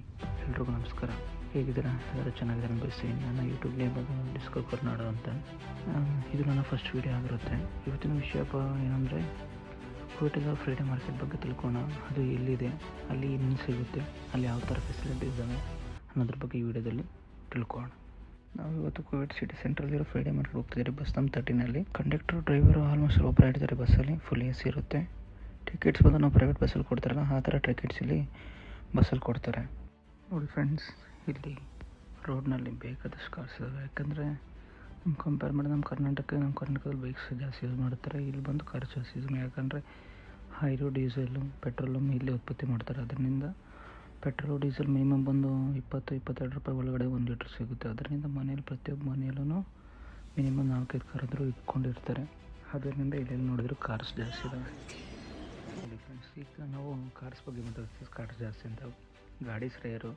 Hi, ಎಲ್ರಿಗೂ ನಮಸ್ಕಾರ. ಹೇಗಿದ್ದೀರಾ? ಎಲ್ಲರೂ ಚೆನ್ನಾಗಿದ್ದಾರೆ ಅನಿಸಿ. ನನ್ನ ಯೂಟ್ಯೂಬ್ ನೇಮ್ ಡಿಸ್ಕೋ ಕರ್ನಾಡು ಅಂತ. ಇದು ನನ್ನ ಫಸ್ಟ್ ವೀಡಿಯೋ ಆಗಿರುತ್ತೆ. ಇವತ್ತಿನ ವಿಷಯ ಏನಂದರೆ, ಕೋಟಿಗ ಫ್ರೀಡಮ್ ಮಾರ್ಕೆಟ್ ಬಗ್ಗೆ ತಿಳ್ಕೊಳ್ಳೋಣ. ಅದು ಎಲ್ಲಿದೆ, ಅಲ್ಲಿ ಏನು ಸಿಗುತ್ತೆ, ಅಲ್ಲಿ ಯಾವ ಥರ ಫೆಸಿಲಿಟೀಸ್ ಇದ್ದಾವೆ ಅನ್ನೋದ್ರ ಬಗ್ಗೆ ಈ ವಿಡಿಯೋದಲ್ಲಿ ತಿಳ್ಕೊಳ್ಳೋಣ. ನಾವು ಇವತ್ತು ಕುವೈಟ್ ಸಿಟಿ ಸೆಂಟ್ರಲ್ಲಿರೋ ಫ್ರೀಡಮ್ ಮಾರ್ಕೆಟ್ ಹೋಗ್ತಿದ್ದೀರಿ. ಬಸ್ ನಮ್ಮ 13ನಲ್ಲಿ. ಕಂಡಕ್ಟರ್ ಡ್ರೈವರು ಆಲ್ಮೋಸ್ಟ್ ಒಬ್ಬರು ಇರ್ತಾರೆ ಬಸ್ಸಲ್ಲಿ. ಫುಲ್ ಎ ಸಿ ಇರುತ್ತೆ. ಟಿಕೆಟ್ಸ್ ಬಂದು ನಾವು ಪ್ರೈವೇಟ್ ಬಸ್ಸಲ್ಲಿ ಕೊಡ್ತಾರಲ್ಲ, ಆ ಥರ ಟಿಕೆಟ್ಸ್ ಇಲ್ಲಿ ಬಸ್ಸಲ್ಲಿ ಕೊಡ್ತಾರೆ. ನೋಡಿ ಫ್ರೆಂಡ್ಸ್, ಇಲ್ಲಿ ರೋಡ್ನಲ್ಲಿ ಬೇಕಾದಷ್ಟು ಕಾರ್ಸ್ ಇದ್ದಾವೆ. ಯಾಕಂದರೆ ಕಂಪೇರ್ ಮಾಡಿ ನಮ್ಮ ಕರ್ನಾಟಕದಲ್ಲಿ ಬೈಕ್ಸ್ ಜಾಸ್ತಿ ಯೂಸ್ ಮಾಡ್ತಾರೆ. ಇಲ್ಲಿ ಬಂದು ಕಾರ್ಸ್ ಜಾಸ್ತಿ ಯೂಸ್ ಮಾಡಿ. ಯಾಕಂದರೆ ಹೈರು, ಡೀಸೆಲು, ಪೆಟ್ರೋಲು ಇಲ್ಲಿ ಉತ್ಪತ್ತಿ ಮಾಡ್ತಾರೆ. ಅದರಿಂದ ಪೆಟ್ರೋಲು, ಡೀಸೆಲ್ ಮಿನಿಮಮ್ ಬಂದು 20-22 ರೂಪಾಯಿ ಒಳಗಡೆ 1 ಲೀಟ್ರ್ ಸಿಗುತ್ತೆ. ಅದರಿಂದ ಮನೇಲಿ ಪ್ರತಿಯೊಬ್ಬ ಮನೆಯಲ್ಲೂ ಮಿನಿಮಮ್ 4-5 ಕಾರಾದರೂ ಇಟ್ಕೊಂಡಿರ್ತಾರೆ. ಅದರಿಂದ ಇಲ್ಲಿ ನೋಡಿದ್ರೆ ಕಾರ್ಸ್ ಜಾಸ್ತಿ ಇದ್ದಾವೆ. ನೋಡಿ ಫ್ರೆಂಡ್ಸ್, ಈಗ ನಾವು ಕಾರ್ಸ್ ಬಗ್ಗೆ ಮಾತಾಡ್ತೀವಿ. ಕಾರ್ಸ್ ಜಾಸ್ತಿ ಅಂತ, ಗಾಡೀಸ್ ರೇರು.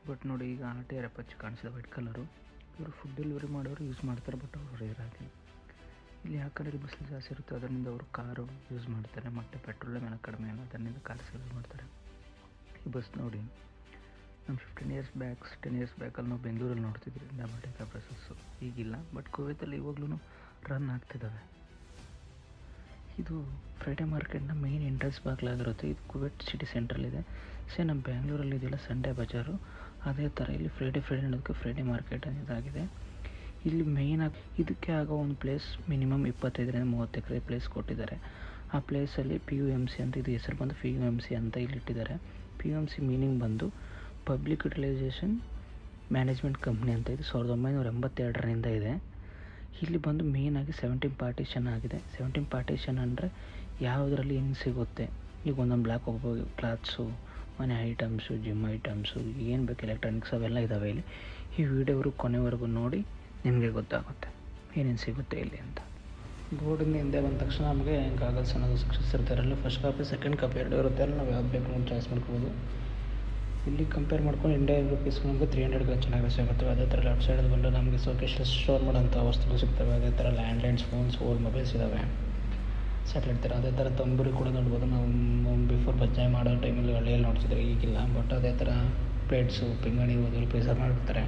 ಬಟ್ ನೋಡಿ, ಈಗ RTR ಅಪಾಚಿ ಕಾಣಿಸಿದೆ ವೈಟ್ ಕಲರು. ಇವರು ಫುಡ್ ಡೆಲಿವರಿ ಮಾಡೋರು ಯೂಸ್ ಮಾಡ್ತಾರೆ, ಬಟ್ ಅವರು ರೇರ್ ಆಗಿ. ಇಲ್ಲಿ ಯಾಕಂದರೆ ಬಿಸಿಲು ಜಾಸ್ತಿ ಇರುತ್ತೆ, ಅದರಿಂದ ಅವರು ಕಾರು ಯೂಸ್ ಮಾಡ್ತಾರೆ. ಮತ್ತು ಪೆಟ್ರೋಲ್ ಮೇಲೆ ಕಡಿಮೆ ಅಲ್ಲ, ಅದರಿಂದ ಕಾರ್ಸ್ ಯೂಸ್ ಮಾಡ್ತಾರೆ. ಈ ಬಸ್ ನೋಡಿ, ನಮ್ಮ 10 ಇಯರ್ಸ್ ಬ್ಯಾಕಲ್ಲಿ ನಾವು ಬೆಂಗಳೂರಲ್ಲಿ ನೋಡ್ತಿದ್ವಿ ಡಬಲ್ ಬಸ್ಸಸ್ಸು. ಈಗಿಲ್ಲ, ಬಟ್ ಕುವೈತಲ್ಲಿ ಇವಾಗ್ಲೂ ರನ್ ಆಗ್ತಿದ್ದಾವೆ. ಇದು ಫ್ರೈಡೇ ಮಾರ್ಕೆಟ್ನ ಮೇನ್ ಎಂಟ್ರೆನ್ಸ್ ಬಾಗಿಲಾಗಿರುತ್ತೆ. ಇದು ಕುವೈಟ್ ಸಿಟಿ ಸೆಂಟ್ರಲ್ಲಿದೆ. ನಮ್ಮ ಬ್ಯಾಂಗ್ಳೂರಲ್ಲಿ ಇದೆಯಲ್ಲ ಸಂಡೇ ಬಜಾರು, ಅದೇ ಥರ ಇಲ್ಲಿ ಫ್ರೈಡೇ ಅನ್ನೋದಕ್ಕೆ ಫ್ರೈಡೇ ಮಾರ್ಕೆಟ್ ಇದಾಗಿದೆ. ಇಲ್ಲಿ ಮೇಯ್ನಾಗಿ ಇದಕ್ಕೆ ಆಗೋ ಒಂದು ಪ್ಲೇಸ್ ಮಿನಿಮಮ್ 25-30 ಎಕರೆ ಪ್ಲೇಸ್ ಕೊಟ್ಟಿದ್ದಾರೆ. ಆ ಪ್ಲೇಸಲ್ಲಿ PUMC ಅಂತ, ಇದು ಹೆಸರು ಬಂದು PUMC ಅಂತ ಇಲ್ಲಿ ಇಟ್ಟಿದ್ದಾರೆ. PUMC ಮೀನಿಂಗ್ ಬಂದು ಪಬ್ಲಿಕ್ ಯುಟಿಲೈಸೇಷನ್ ಮ್ಯಾನೇಜ್ಮೆಂಟ್ ಕಂಪ್ನಿ ಅಂತ. ಇದು 1982ರಿಂದ ಇದೆ. ಇಲ್ಲಿ ಬಂದು ಮೇಯ್ನಾಗಿ 17 ಪಾರ್ಟಿಷನ್ ಆಗಿದೆ. 17 ಪಾರ್ಟಿಷನ್ ಅಂದರೆ ಯಾವುದರಲ್ಲಿ ಏನು ಸಿಗುತ್ತೆ. ಈಗ ಒಂದೊಂದು ಬ್ಲಾಕ್ ಹೋಗ್ಬೋದು. ಕ್ಲಾತ್ಸು, ಮನೆ ಐಟಮ್ಸು, ಜಿಮ್ ಐಟಮ್ಸು, ಏನು ಬೇಕು, ಎಲೆಕ್ಟ್ರಾನಿಕ್ಸ್ ಅವೆಲ್ಲ ಇದ್ದಾವೆ ಇಲ್ಲಿ. ಈ ವಿಡಿಯೋವರು ಕೊನೆವರೆಗೂ ನೋಡಿ, ನಿಮಗೆ ಗೊತ್ತಾಗುತ್ತೆ ಏನೇನು ಸಿಗುತ್ತೆ ಇಲ್ಲಿ ಅಂತ. ಬೋರ್ಡಿಂದ ಹಿಂದೆ ಬಂದ ತಕ್ಷಣ ನಮಗೆ ಗಾಗಲ್ಸ್ ಅನ್ನೋದು ಸಕ್ಸಸ್ ಇರ್ತಾರಲ್ಲ. ಫಸ್ಟ್ ಕಾಪಿ, ಸೆಕೆಂಡ್ ಕಾಪಿ 2 ಇರುತ್ತೆ. ಅಲ್ಲಿ ನಾವು ಯಾವ್ದು ಬೇಕು ನೋಡಿ ಚಾಯ್ಸ್ ಮಾಡ್ಕೋಬೋದು. ಇಲ್ಲಿ ಕಂಪೇರ್ ಮಾಡ್ಕೊಂಡು ಇಂಡಿಯನ್ ರುಪೀಸ್ ನಮಗೆ 300 ಚೆನ್ನಾಗಿ ಸಿಗುತ್ತವೆ. ಅದೇ ಥರ ಲೆಫ್ಟ್ ಸೈಡಲ್ಲಿ ಬಂದು ನಮಗೆ ಸೋಕೇಶಲ್ಲಿ ಸ್ಟೋರ್ ಮಾಡೋಂಥ ವಸ್ತುಗಳು ಸಿಗ್ತವೆ. ಅದೇ ಥರ ಲ್ಯಾಂಡ್ಲೈನ್ಸ್, ಫೋನ್ಸ್, ಓಲ್ಡ್ ಮೊಬೈಲ್ಸ್ ಇದ್ದಾವೆ. ಸ್ಯಾಟಲೈಟ್ ಥರ ಅದೇ ಥರ ತಂಬೂರಿ ಕೂಡ ನೋಡ್ಬೋದು. ನಾವು ಬಿಫೋರ್ ಬಜ್ಜಾಯ್ ಮಾಡೋ ಟೈಮಲ್ಲಿ ಹಳ್ಳಿಯಲ್ಲಿ ನೋಡ್ತಿದ್ರೆ, ಈಗಿಲ್ಲ. ಬಟ್ ಅದೇ ಥರ ಪ್ಲೇಟ್ಸು, ಪಿಂಗಣಿ, ಓದಲು ಪ್ರಿಸರ್ವ್ ಮಾಡಿರ್ತಾರೆ.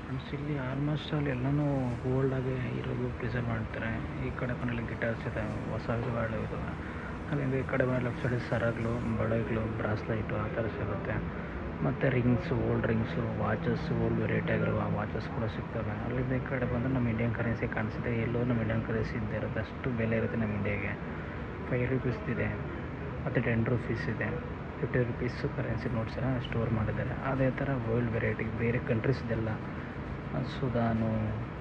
ಫ್ರೆಂಡ್ಸ್, ಇಲ್ಲಿ ಆಲ್ಮೋಸ್ಟ್ ಅಲ್ಲಿ ಎಲ್ಲನೂ ಓಲ್ಡಾಗಿ ಇರೋದು ಪ್ರಿಸರ್ವ್ ಮಾಡ್ತಾರೆ. ಈ ಕಡೆ ಮನೇಲಿ ಗಿಟಾರ್ಸ್ ಇದೆ, ಹೊಸ ವಿವಾಳು ಇದಾವೆ. ಅಲ್ಲಿಂದ ಈ ಕಡೆ ಲೆಫ್ಟ್ ಸೈಡ್ ಸರಗಳು, ಬಳೆಗಳು, ಬ್ರಾಸ್ಲೈಟು ಆ ಥರ ಸಿಗುತ್ತೆ. ಮತ್ತು rings, old rings, watches, old variety ಆಗಿರುವ ವಾಚಸ್ ಕೂಡ ಸಿಗ್ತವೆ. ಅಲ್ಲಿಂದ ಈ ಕಡೆ ಬಂದು ನಮ್ಮ ಇಂಡಿಯನ್ ಕರೆನ್ಸಿ ಕಾಣಿಸಿದೆ. ಎಲ್ಲೋ ನಮ್ಮ ಇಂಡಿಯನ್ ಕರೆನ್ಸಿ ಇದ್ದೇ ಇರುತ್ತೆ, ಅಷ್ಟು ಬೆಲೆ ಇರುತ್ತೆ ನಮ್ಮ ಇಂಡಿಯಾಗೆ. 5 ರೂಪೀಸ್ ಇದೆ, ಮತ್ತು 10 ರೂಪೀಸ್ ಇದೆ, 50 ರೂಪೀಸು ಕರೆನ್ಸಿ ನೋಟ್ಸನ್ನ ಸ್ಟೋರ್ ಮಾಡಿದ್ದಾರೆ. ಅದೇ ಥರ ವರ್ಲ್ಡ್ ವೆರೈಟಿ ಬೇರೆ ಕಂಟ್ರೀಸ್ದೆಲ್ಲ, ಸುದಾನು,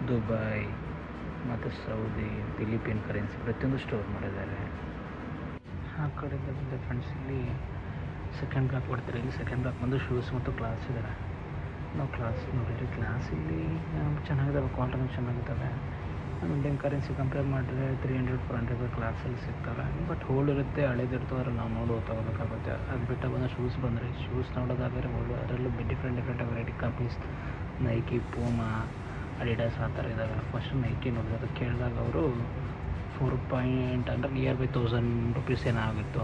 ದುಬೈ ಮತ್ತು ಸೌದಿ, ಫಿಲಿಪೀನ್ ಕರೆನ್ಸಿ ಪ್ರತಿಯೊಂದು ಸ್ಟೋರ್ ಮಾಡಿದ್ದಾರೆ. ಆ ಕಡೆಯಿಂದ ಬಂದ ಫ್ರೆಂಡ್ಸ್, ಇಲ್ಲಿ ಸೆಕೆಂಡ್ ಬ್ಲಾಕ್ ಕೊಡ್ತಾರೆ. ಇಲ್ಲಿ ಸೆಕೆಂಡ್ ಬ್ಲಾಕ್ ಬಂದು ಶೂಸ್ ಮತ್ತು ಕ್ಲಾಸ್ ಇದ್ದಾರೆ. ನಾವು ಕ್ಲಾಸ್ ನೋಡಿದ್ರಿ. ಕ್ಲಾಸ್ ಇಲ್ಲಿ ಚೆನ್ನಾಗಿದ್ದಾವೆ, ಕ್ವಾಲಿಟಿನೂ ಚೆನ್ನಾಗಿದ್ದಾವೆ. ನಮ್ಮ ಇಂಡಿಯನ್ ಕರೆನ್ಸಿ ಕಂಪೇರ್ ಮಾಡಿದ್ರೆ 300-400 ಕ್ಲಾಸಲ್ಲಿ ಸಿಗ್ತವೆ. ಬಟ್ ಓಲ್ಡ್ ಇರುತ್ತೆ, ಹಳೇದಿರ್ತವೆ, ಅದ್ರಲ್ಲಿ ನಾವು ನೋಡಿ ತಗೋಬೇಕಾಗುತ್ತೆ. ಅದು ಬಿಟ್ಟು ಬಂದು ಶೂಸ್ ಬಂದರೆ, ಶೂಸ್ ನೋಡೋದಾದರೆ ಓಲ್ಡ್, ಅದರಲ್ಲೂ different variety companies, Nike, Puma, Adidas ಆ ಥರ ಇದ್ದಾವೆ. ಫಸ್ಟ್ ನೈಕಿ ನೋಡಿದ್ರೆ, ಅದು ಕೇಳಿದಾಗ ಅವರು 4 ಅಂದರೆ ನಿಯರ್ ಬೈ 1000 ರೂಪೀಸ್ ಏನಾಗಿತ್ತು.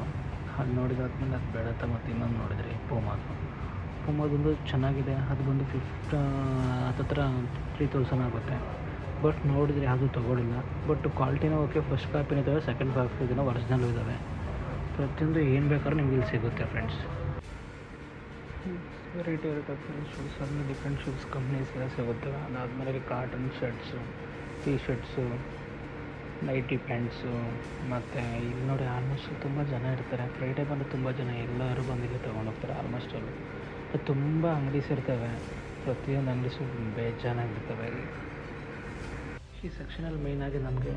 ಅದು ನೋಡಿದಾದ್ಮೇಲೆ ಅದು ಬೆಳತ್ತೆ. ಮತ್ತು ಇನ್ನೊಂದು ನೋಡಿದ್ರಿ ಪೂಮಾದೊಂದು ಚೆನ್ನಾಗಿದೆ. ಅದು ಬಂದು ಹತ್ತತ್ರ 3000 ಆಗುತ್ತೆ. ಬಟ್ ನೋಡಿದ್ರೆ ಯಾವುದು ತೊಗೊಳ್ಳಿಲ್ಲ. ಬಟ್ ಕ್ವಾಲಿಟಿನೂ ಓಕೆ, ಫಸ್ಟ್ ಕಾಪಿನೂ ಇದ್ದಾವೆ, ಸೆಕೆಂಡ್ ಕಾಪಿ ಇದನ್ನು ಒರಿಜಿನಲ್ ಇದ್ದಾವೆ. ಪ್ರತಿಯೊಂದು ಏನು ಬೇಕಾದ್ರೂ ನಿಮ್ಗೆ ಇಲ್ಲಿ ಸಿಗುತ್ತೆ ಫ್ರೆಂಡ್ಸ್. ವೆರೈಟಿ ಶೂಸ್ ಆದಮೇಲೆ ಡಿಫ್ರೆಂಟ್ ಶೂಸ್ ಕಂಪ್ನೀಸ್ ಎಲ್ಲ ಸಿಗುತ್ತವೆ. ಅದಾದಮೇಲೆ cotton shirts, T shirts, nighty pants. ಮತ್ತು ಇಲ್ಲಿ ನೋಡಿ ಆಲ್ಮೋಸ್ಟ್ ತುಂಬ ಜನ ಇರ್ತಾರೆ. ಫ್ರೈಡೇ ಬಂದು ತುಂಬ ಜನ ಎಲ್ಲರೂ ಬಂದಿಲ್ಲಿ ತೊಗೊಂಡೋಗ್ತಾರೆ. ಆಲ್ಮೋಸ್ಟ್ ಅಲ್ಲಿ ತುಂಬ ಅಂಗಡೀಸ್ ಇರ್ತವೆ. ಪ್ರತಿಯೊಂದು ಅಂಗಡೀಸು ಬೇಜಾನಾಗಿರ್ತವೆ. ಈ ಸೆಕ್ಷನಲ್ಲಿ ಮೇಯ್ನಾಗಿ ನಮಗೆ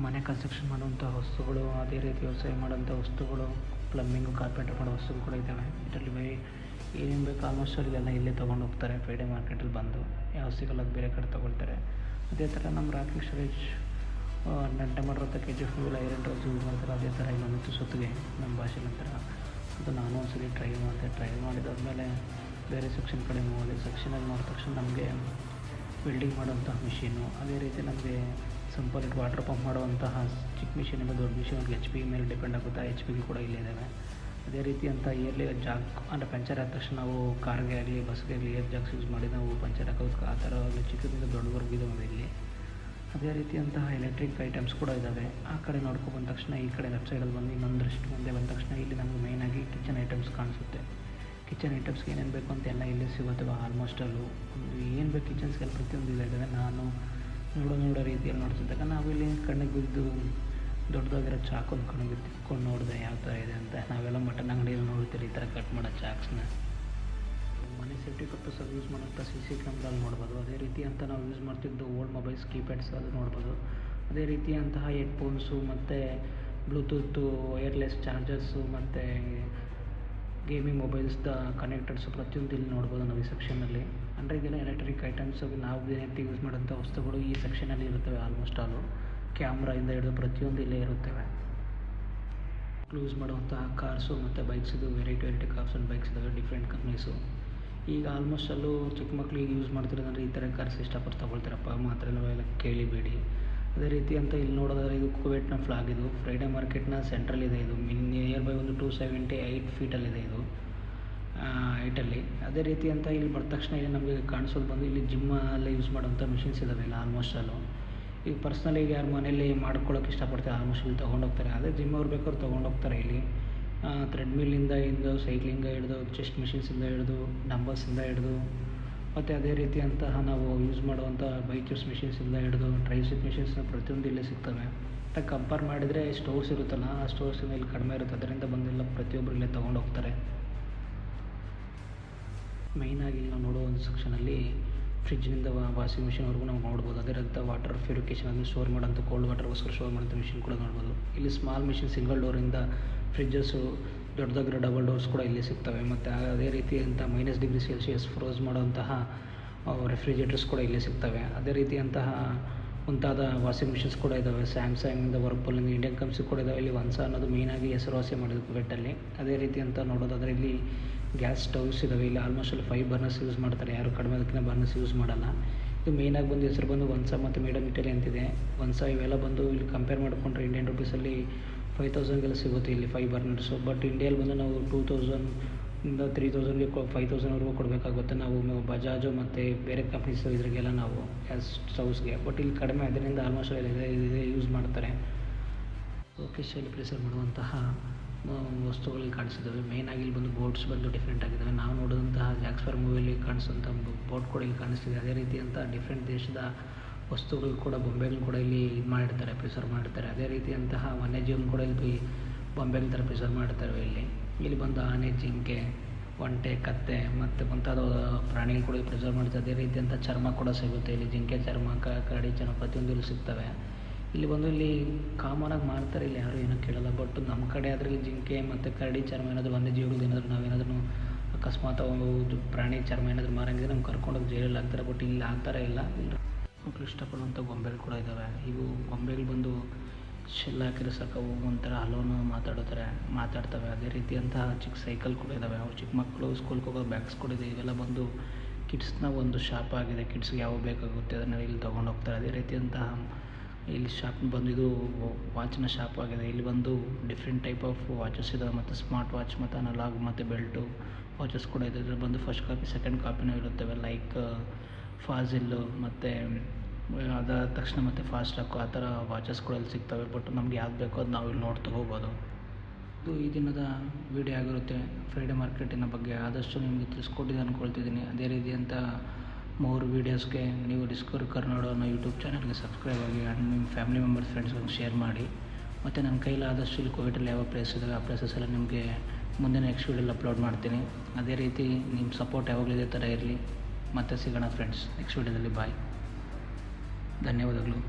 ಮನೆ ಕನ್ಸ್ಟ್ರಕ್ಷನ್ ಮಾಡುವಂಥ ವಸ್ತುಗಳು, ಅದೇ ರೀತಿ ವ್ಯವಸಾಯ ಮಾಡೋಂಥ ವಸ್ತುಗಳು, ಪ್ಲಮ್ಮಿಂಗು, ಕಾರ್ಪೆಂಟರ್ ಮಾಡೋ ವಸ್ತುಗಳು ಕೂಡ ಇದ್ದಾವೆ. ಇದರಲ್ಲಿ ಏನೇನು ಬೇಕು ಆಲ್ಮೋಸ್ಟ್ ಅಲ್ಲೆಲ್ಲ ಇಲ್ಲೇ ತೊಗೊಂಡು ಹೋಗ್ತಾರೆ. ಫ್ರೈಡೇ ಮಾರ್ಕೆಟಲ್ಲಿ ಬಂದು ಯಾವ ಸಿಗಲ್ಲ ಅದು ಬೇರೆ ಕಡೆ ತೊಗೊಳ್ತಾರೆ. ಅದೇ ಥರ ನಮ್ಮ ರಾಕಿ storage tomato KG fuel iron dress use ಮಾಡ್ತಾರೆ. ಅದೇ ಥರ ಇನ್ನೊಂದು ಸುತ್ತಿಗೆ ನಮ್ಮ ಭಾಷೆಲಿ ಅಂತಾರೆ. ಅದು ನಾನು ಒಂದ್ಸಲಿ ಟ್ರೈ ಮಾಡಿದಾದ್ಮೇಲೆ ಬೇರೆ ಸೆಕ್ಷನ್ ಕಡೆ ಹೋದೆ. ಸೆಕ್ಷನಲ್ಲಿ ನೋಡಿದ ತಕ್ಷಣ ನಮಗೆ ವೆಲ್ಡಿಂಗ್ ಮಾಡೋಂಥ ಮಿಷಿನ್ನು, ಅದೇ ರೀತಿ ನಮಗೆ ಸಿಂಪಲ್ ವಾಟರ್ ಪಂಪ್ ಮಾಡುವಂತಹ ಚಿಕ್ಕ ಮಿಷಿನ್ ಎಂಬ ದೊಡ್ಡ ಮಿಷಿನ್ ಎಚ್ ಪಿ ಮೇಲೆ ಡಿಪೆಂಡ್ ಆಗುತ್ತೆ. ಎಚ್ ಪಿಗೆ ಕೂಡ ಇಲ್ಲೇ ಇದ್ದಾವೆ. ಅದೇ ರೀತಿ ಅಂತ ಇಯರ್ಲಿ ಜಾಕ್ ಅಂದರೆ ಪಂಚರ್ ಆದ ತಕ್ಷಣ ನಾವು ಕಾರ್ಗೆ ಆಗಲಿ ಬಸ್ಗೆ ಆಗಲಿ ಏರ್ ಜಾಕ್ಸ್ ಯೂಸ್ ಮಾಡಿ ನಾವು ಪಂಚರ್ ಹಾಕೋದು ಆ ಥರ ಚಿಕ್ಕದಿಂದ ದೊಡ್ಡವರೆಗೂ ಇದ್ದಾವೆ ಇಲ್ಲಿ. ಅದೇ ರೀತಿಯಂತಹ ಎಲೆಕ್ಟ್ರಿಕ್ ಐಟಮ್ಸ್ ಕೂಡ ಇದ್ದಾವೆ. ಆ ಕಡೆ ನೋಡ್ಕೊ ಬಂದ ತಕ್ಷಣ ಈ ಕಡೆ ಲೆಫ್ಟ್ ಸೈಡಲ್ಲಿ ಬಂದು ಇನ್ನೊಂದಷ್ಟು ಮುಂದೆ ಬಂದ ತಕ್ಷಣ ಇಲ್ಲಿ ನಮಗೆ ಮೇಯ್ನಾಗಿ ಕಿಚನ್ ಐಟಮ್ಸ್ ಕಾಣಿಸುತ್ತೆ. ಕಿಚನ್ ಐಟಮ್ಸ್ಗೆ ಏನೇನು ಬೇಕು ಅಂತ ಎಲ್ಲ ಇಲ್ಲೇ ಸಿಗುತ್ತವೆ. ಆಲ್ಮೋಸ್ಟ್ ಅಲ್ಲೂ ಒಂದು ಏನು ಬೇಕು ಕಿಚನ್ಸ್ಗೆಲ್ಲ ಪ್ರತಿಯೊಂದು ಇದ್ದಾವೆ. ನಾನು ನೋಡೋ ರೀತಿಯಲ್ಲಿ ನೋಡ್ತಿದ್ದಾಗ ನಾವಿಲ್ಲಿ ಕಣ್ಣಿಗೆ ಬಿದ್ದು ದೊಡ್ಡದಾಗಿರೋ ಚಾಕು ಕಣ್ಣಿಗೆ ಬಿದ್ದುಕೊಂಡು ನೋಡಿದೆ ಯಾವ ಥರ ಇದೆ ಅಂತ. ನಾವೆಲ್ಲ ಮಟನ್ ಅಂಗಡಿಯಲ್ಲಿ ನೋಡ್ತೀರಿ ಈ ಥರ ಕಟ್ ಮಾಡೋ ಚಾಕ್ಸ್ನ. ಮನೆ ಸೇಫ್ಟಿ ಪರ್ಪಸಲ್ಲಿ ಯೂಸ್ ಮಾಡೋಂಥ CC ಕ್ಯಾಮ್ರಲ್ಲಿ ನೋಡ್ಬೋದು. ಅದೇ ರೀತಿ ಅಂತ ನಾವು ಯೂಸ್ ಮಾಡ್ತಿದ್ದು ಓಲ್ಡ್ ಮೊಬೈಲ್ಸ್ ಕೀಪ್ಯಾಡ್ಸ್ ಅದು ನೋಡ್ಬೋದು. ಅದೇ ರೀತಿಯಂತಹ ಹೆಡ್ಫೋನ್ಸು ಮತ್ತು ಬ್ಲೂಟೂತು ವೈರ್ಲೆಸ್ ಚಾರ್ಜರ್ಸು ಮತ್ತು ಗೇಮಿಂಗ್ ಮೊಬೈಲ್ಸ್ದ ಕನೆಕ್ಟರ್ಸು ಪ್ರತಿಯೊಂದು ಇಲ್ಲಿ ನೋಡ್ಬೋದು ನಾವು ಈ ಸೆಕ್ಷನಲ್ಲಿ. ಅಂದರೆ ಇದೆಲ್ಲ ಎಲೆಕ್ಟ್ರಿಕ್ ಐಟಮ್ಸ್ ನಾವು ದಿನನಿತ್ಯ ಯೂಸ್ ಮಾಡೋಂಥ ವಸ್ತುಗಳು ಈ ಸೆಕ್ಷನಲ್ಲಿ ಇರುತ್ತವೆ. ಆಲ್ಮೋಸ್ಟ್ ಆಲು ಕ್ಯಾಮ್ರಾಯಿಂದ ಹಿಡಿದು ಪ್ರತಿಯೊಂದು ಇಲ್ಲೇ ಇರುತ್ತವೆ. ಯೂಸ್ ಮಾಡುವಂತಹ ಕಾರ್ಸು ಮತ್ತು ಬೈಕ್ಸ್ ಇದು ವೆರೈಟಿ ಕಾರ್ಸ್ ಆ್ಯಂಡ್ ಬೈಕ್ಸ್ ಇದ್ದಾವೆ ಡಿಫ್ರೆಂಟ್ ಕಂಪ್ನೀಸು. ಈಗ ಆಲ್ಮೋಸ್ಟ್ ಅಲ್ಲೂ ಚಿಕ್ಕ ಮಕ್ಕಳಿಗೆ ಯೂಸ್ ಮಾಡ್ತಿರೋದಂದರೆ ಈ ಥರ ಕಾರ್ಸ್ ಇಷ್ಟಪಟ್ಟು ತೊಗೊಳ್ತಾರಪ್ಪ ಮಾತ್ರ ಎಲ್ಲ ಕೇಳಿಬೇಡಿ. ಅದೇ ರೀತಿ ಅಂತ ಇಲ್ಲಿ ನೋಡೋದಾದ್ರೆ ಇದು ಕುವೈಟ್ನ ಫ್ಲಾಗ್. ಇದು ಫ್ರೈಡೆ ಮಾರ್ಕೆಟ್ನ ಸೆಂಟ್ರಲ್ ಇದೆ. ಇದು ನಿಯರ್ ಬೈ ಒಂದು 278 ಫೀಟಲ್ಲಿದೆ ಇದು ಹೈಟಲ್ಲಿ. ಅದೇ ರೀತಿ ಅಂತ ಇಲ್ಲಿ ಬಂದ ತಕ್ಷಣ ಇಲ್ಲಿ ನಮಗೆ ಕಾಣಿಸೋದು ಬಂದು ಇಲ್ಲಿ ಜಿಮ್ಮಲ್ಲಿ ಯೂಸ್ ಮಾಡೋಂಥ ಮಿಷಿನ್ಸ್ ಇದ್ದಾವೆ ಇಲ್ಲ ಆಲ್ಮೋಸ್ಟ್ ಅಲ್ಲೂ. ಈಗ ಪರ್ಸ್ನಲಿ ಯಾರು ಮನೇಲಿ ಮಾಡ್ಕೊಳ್ಳೋಕೆ ಇಷ್ಟಪಡ್ತಾರೆ ಆಲ್ಮೋಸ್ಟ್ ಇಲ್ಲಿ ತೊಗೊಂಡೋಗ್ತಾರೆ. ಅದೇ ಜಿಮ್ ಅವ್ರು ಬೇಕಾದ್ರೆ ತೊಗೊಂಡೋಗ್ತಾರೆ ಇಲ್ಲಿ. ಥ್ರೆಡ್ಮಿಲ್ಲಿಂದ ಹಿಡಿದು ಸೈಕ್ಲಿಂಗ ಹಿಡಿದು ಚೆಸ್ಟ್ ಮಿಷಿನ್ಸಿಂದ ಹಿಡಿದು ಡಂಬಲ್ಸಿಂದ ಹಿಡಿದು ಮತ್ತು ಅದೇ ರೀತಿಯಂತಹ ನಾವು ಯೂಸ್ ಮಾಡುವಂಥ ಬೈಚರ್ಸ್ ಮಿಷಿನ್ಸಿಂದ ಹಿಡಿದು ಟ್ರೈಸಿಪ್ ಮಿಷಿನ್ಸ್ನ ಪ್ರತಿಯೊಂದು ಇಲ್ಲೇ ಸಿಗ್ತವೆ. ಮತ್ತು ಕಂಪೇರ್ ಮಾಡಿದರೆ ಸ್ಟೋರ್ಸ್ ಇರುತ್ತಲ್ಲ ಆ ಸ್ಟೋರ್ಸಿಂದ ಇಲ್ಲಿ ಕಡಿಮೆ ಇರುತ್ತೆ. ಅದರಿಂದ ಬಂದೆಲ್ಲ ಪ್ರತಿಯೊಬ್ಬರು ಇಲ್ಲೇ ತೊಗೊಂಡೋಗ್ತಾರೆ. ಮೇಯ್ನಾಗಿ ಇಲ್ಲಿ ನಾವು ನೋಡೋ ಒಂದು ಸೆಕ್ಷನಲ್ಲಿ ಫ್ರಿಜ್ನಿಂದ ವಾಷಿಂಗ್ ಮಿಷಿನ್ವರೆಗೂ ನಾವು ನೋಡ್ಬೋದು. ಅದೇ ರೀತಿ ವಾಟರ್ ಪ್ಯೂರಿಫಿಕೇಷನ್ ಅದನ್ನು ಸ್ಟೋರ್ ಮಾಡೋಂಥ ಕೋಲ್ಡ್ ವಾಟರ್ಗೋಸ್ಕರ ಸ್ಟೋರ್ ಮಾಡೋಂಥ ಮಿಷಿನ್ ಕೂಡ ನೋಡ್ಬೋದು. ಇಲ್ಲಿ ಸ್ಮಾಲ್ ಮಿಷಿನ್ ಸಿಂಗಲ್ ಡೋರಿಂದ ಫ್ರಿಜ್ಜಸ್ಸು ದೊಡ್ಡದಾಗಿರೋ ಡಬಲ್ ಡೋರ್ಸ್ ಕೂಡ ಇಲ್ಲಿ ಸಿಗ್ತವೆ. ಮತ್ತು ಅದೇ ರೀತಿಯಂಥ -°C ಫ್ರೋಸ್ ಮಾಡೋಂತಹ ರೆಫ್ರಿಜರೇಟರ್ಸ್ ಕೂಡ ಇಲ್ಲಿ ಸಿಗ್ತವೆ. ಅದೇ ರೀತಿಯಂತಹ ಮುಂತಾದ ವಾಷಿಂಗ್ ಮಿಷಿನ್ಸ್ ಕೂಡ ಇದ್ದಾವೆ. ಸ್ಯಾಮ್ಸಂಗಿಂದ ವರ್ಪೂಲಿಂದ ಇಂಡಿಯನ್ ಕಂಪ್ನಿ ಕೂಡ ಇದ್ದಾವೆ. ಇಲ್ಲಿ ಒನ್ಸಾ ಅನ್ನೋದು ಮೇಯ್ನಾಗಿ ಹೆಸರುವಾಸಿ ಮಾಡಿದ್ದು ಕುವೈಟಲ್ಲಿ. ಅದೇ ರೀತಿ ಅಂತ ನೋಡೋದಾದರೆ ಇಲ್ಲಿ ಗ್ಯಾಸ್ ಸ್ಟವ್ಸ್ ಇದ್ದಾವೆ. ಇಲ್ಲಿ ಆಲ್ಮೋಸ್ಟ್ ಅಲ್ಲಿ 5 ಬರ್ನರ್ಸ್ ಯೂಸ್ ಮಾಡ್ತಾರೆ. ಯಾರು ಕಡಿಮೆ ಅದಕ್ಕಿಂತ ಬರ್ನರ್ಸ್ ಯೂಸ್ ಮಾಡಲ್ಲ. ಇದು ಮೇಯ್ನಾಗಿ ಬಂದು ಹೆಸರು ಬಂದು ಒನ್ಸಾ ಮತ್ತು ಮೇಡಮ್ ಇಟಲಿ ಅಂತಿದೆ. ಒನ್ಸಾ ಇವೆಲ್ಲ ಬಂದು ಇಲ್ಲಿ ಕಂಪೇರ್ ಮಾಡಿಕೊಂಡ್ರೆ ಇಂಡಿಯನ್ ರುಪೀಸಲ್ಲಿ 5,000ಗೆಲ್ಲ ಸಿಗುತ್ತೆ ಇಲ್ಲಿ 5 ಬರ್ನರ್ಸು. ಬಟ್ ಇಂಡಿಯಲ್ಲಿ ಬಂದು ನಾವು 2,000ಇಂದ 3,000ಗೆ 5,000ವರೆಗೂ ಕೊಡಬೇಕಾಗುತ್ತೆ ನಾವು ಬಜಾಜು ಮತ್ತು ಬೇರೆ ಕಂಪ್ನೀಸ್ ಇದ್ರಿಗೆಲ್ಲ ನಾವು ಗ್ಯಾಸ್ ಸ್ಟವ್ಸ್ಗೆ. ಬಟ್ ಇಲ್ಲಿ ಕಡಿಮೆ ಅದರಿಂದ ಆಲ್ಮೋಸ್ಟ್ ಇದೆ ಯೂಸ್ ಮಾಡ್ತಾರೆ. ಲೊಕೇಶಲ್ಲಿ ಪ್ರಿಸರ್ವ್ ಮಾಡುವಂತಹ ವಸ್ತುಗಳಲ್ಲಿ ಕಾಣಿಸಿದ್ದಾವೆ. ಮೇಯ್ನಾಗಿ ಇಲ್ಲಿ ಬಂದು ಬೋಟ್ಸ್ ಬಂದು ಡಿಫ್ರೆಂಟ್ ಆಗಿದ್ದಾವೆ. ನಾವು ನೋಡಿದಂತಹ ಜಾಕ್ಸ್ಪರ್ ಮೂವಿಯಲ್ಲಿ ಕಾಣಿಸುವಂಥ ಬೋಟ್ ಕೂಡ ಇಲ್ಲಿ ಕಾಣಿಸ್ತಿದೆ. ಅದೇ ರೀತಿಯಂಥ ಡಿಫ್ರೆಂಟ್ ದೇಶದ ವಸ್ತುಗಳು ಕೂಡ ಬೊಂಬೆಗಳು ಕೂಡ ಇಲ್ಲಿ ಇದು ಮಾಡಿರ್ತಾರೆ, ಪ್ರಿಸರ್ವ್ ಮಾಡಿರ್ತಾರೆ. ಅದೇ ರೀತಿಯಂತಹ ವನ್ಯಜೀವನ ಕೂಡ ಇಲ್ಲಿ ಬೊಂಬೆಗಳ ಥರ ಪ್ರಿಸರ್ವ್ ಮಾಡಿರ್ತಾರೆ. ಇಲ್ಲಿ ಬಂದು ಆನೆ, ಜಿಂಕೆ, ಒಂಟೆ, ಕತ್ತೆ ಮತ್ತು ಮುಂತಾದ ಪ್ರಾಣಿಗಳು ಕೂಡ ಪ್ರಿಸರ್ವ್ ಮಾಡ್ತಾರೆ. ಅದೇ ರೀತಿಯಂಥ ಚರ್ಮ ಕೂಡ ಸಿಗುತ್ತೆ ಇಲ್ಲಿ. ಜಿಂಕೆ ಚರ್ಮ, ಕರಡಿ ಚರ್ಮ ಪ್ರತಿಯೊಂದು ಇಲ್ಲಿ ಸಿಗ್ತವೆ. ಇಲ್ಲಿ ಬಂದು ಇಲ್ಲಿ ಕಾಮನಾಗಿ ಮಾಡ್ತಾರೆ. ಇಲ್ಲಿ ಯಾರು ಏನೂ ಕೇಳಲ್ಲ. ಬಟ್ ನಮ್ಮ ಕಡೆ ಆದರೆ ಇಲ್ಲಿ ಜಿಂಕೆ ಮತ್ತು ಕರಡಿ ಚರ್ಮ ಏನಾದರೂ ವನ್ಯಜೀವಿಗಳು ಏನಾದರೂ ನಾವೇನಾದ್ರೂ ಅಕಸ್ಮಾತ್ ಪ್ರಾಣಿ ಚರ್ಮ ಏನಾದರೂ ಮಾರಂಗಿದ್ರೆ ನಮ್ಗೆ ಕರ್ಕೊಂಡೋಗಿ ಜೈಲಲ್ಲಿ ಹಾಕ್ತಾರೆ. ಬಟ್ ಇಲ್ಲಿ ಆ ಥರ ಇಲ್ಲ. ಮಕ್ಕಳು ಇಷ್ಟಪಡುವಂಥ ಗೊಂಬೆಗಳು ಕೂಡ ಇದ್ದಾವೆ. ಇವು ಗೊಂಬೆಗಳು ಬಂದು ಶೆಲ್ ಹಾಕಿರೋ ಸಾಕು ಒಂಥರ ಹಲೋನು ಮಾತಾಡ್ತವೆ. ಅದೇ ರೀತಿಯಂತಹ ಚಿಕ್ಕ ಸೈಕಲ್ ಕೂಡ ಇದ್ದಾವೆ. ಅವ್ರು ಚಿಕ್ಕ ಮಕ್ಕಳು ಸ್ಕೂಲ್ಗೆ ಹೋಗೋ ಬ್ಯಾಗ್ಸ್ ಕೂಡ ಇದೆ. ಇವೆಲ್ಲ ಬಂದು ಕಿಡ್ಸ್ನ ಒಂದು ಶಾಪ್ ಆಗಿದೆ. ಕಿಡ್ಸ್ಗೆ ಯಾವ ಬೇಕಾಗುತ್ತೆ ಅದನ್ನು ಇಲ್ಲಿ ತೊಗೊಂಡೋಗ್ತಾರೆ. ಅದೇ ರೀತಿಯಂತಹ ಇಲ್ಲಿ ಶಾಪ್ ಬಂದು ಇದು ವಾಚಿನ ಶಾಪ್ ಆಗಿದೆ. ಇಲ್ಲಿ ಬಂದು ಡಿಫ್ರೆಂಟ್ ಟೈಪ್ ಆಫ್ ವಾಚಸ್ ಇದ್ದಾವೆ ಮತ್ತು ಸ್ಮಾರ್ಟ್ ವಾಚ್ ಮತ್ತು ಅನಲಾಗ್ ಮತ್ತು ಬೆಲ್ಟು ವಾಚಸ್ ಕೂಡ ಇದೆ. ಇದ್ರಲ್ಲಿ ಬಂದು ಫಸ್ಟ್ ಕಾಪಿ ಸೆಕೆಂಡ್ ಕಾಪಿನೂ ಇರುತ್ತವೆ. ಲೈಕ್ ಫಾಜಿಲ್ಲು ಮತ್ತು ಅದಾದ ತಕ್ಷಣ ಮತ್ತು ಫಾಸ್ಟ್ ಟ್ರ್ಯಾಕು ಆ ಥರ ವಾಚಸ್ ಕೂಡ ಇಲ್ಲಿ ಸಿಗ್ತವೆ. ಬಟ್ ನಮ್ಗೆ ಯಾವ್ದು ಬೇಕೋ ಅದು ನಾವು ಇಲ್ಲಿ ನೋಡಿ ತೊಗೋಬೋದು. ಇದು ಈ ದಿನದ ವೀಡಿಯೋ ಆಗಿರುತ್ತೆ ಫ್ರೈಡೆ ಮಾರ್ಕೆಟಿನ ಬಗ್ಗೆ. ಆದಷ್ಟು ನಿಮಗೆ ತಿಳಿಸ್ಕೊಟ್ಟಿದ್ದೆ ಅಂದ್ಕೊಳ್ತಿದ್ದೀನಿ. ಅದೇ ರೀತಿಯಂಥ ಮೂರು ವೀಡಿಯೋಸ್ಗೆ ನೀವು ಡಿಸ್ಕವರಿ ಕರ್ನಾಡ ಅನ್ನೋ ಯೂಟ್ಯೂಬ್ ಚಾನಲ್ಗೆ ಸಬ್ಸ್ಕ್ರೈಬ್ ಆಗಿ ಆ್ಯಂಡ್ ನಿಮ್ಮ ಫ್ಯಾಮಿಲಿ ಮೆಂಬರ್ಸ್ ಫ್ರೆಂಡ್ಸ್ಗೆ ಶೇರ್ ಮಾಡಿ. ಮತ್ತು ನನ್ನ ಕೈಲಾದಷ್ಟು ಇಲ್ಲಿ ಕುವೈಟಲ್ಲಿ ಯಾವ ಪ್ಲೇಸ್ ಇದ್ದಾವೆ ಆ ಪ್ಲೇಸಸ್ ಎಲ್ಲ ನಿಮಗೆ ಮುಂದೆ ನೆಕ್ಸ್ಟ್ ವೀಡಿಯೋಲಿ ಅಪ್ಲೋಡ್ ಮಾಡ್ತೀನಿ. ಅದೇ ರೀತಿ ನಿಮ್ಮ ಸಪೋರ್ಟ್ ಯಾವಾಗಲೂ ಇದೇ ಥರ ಇರಲಿ. ಮತ್ತೆ ಸಿಗೋಣ ಫ್ರೆಂಡ್ಸ್ ನೆಕ್ಸ್ಟ್ ವೀಡಿಯೋದಲ್ಲಿ. ಬಾಯ್, ಧನ್ಯವಾದಗಳು.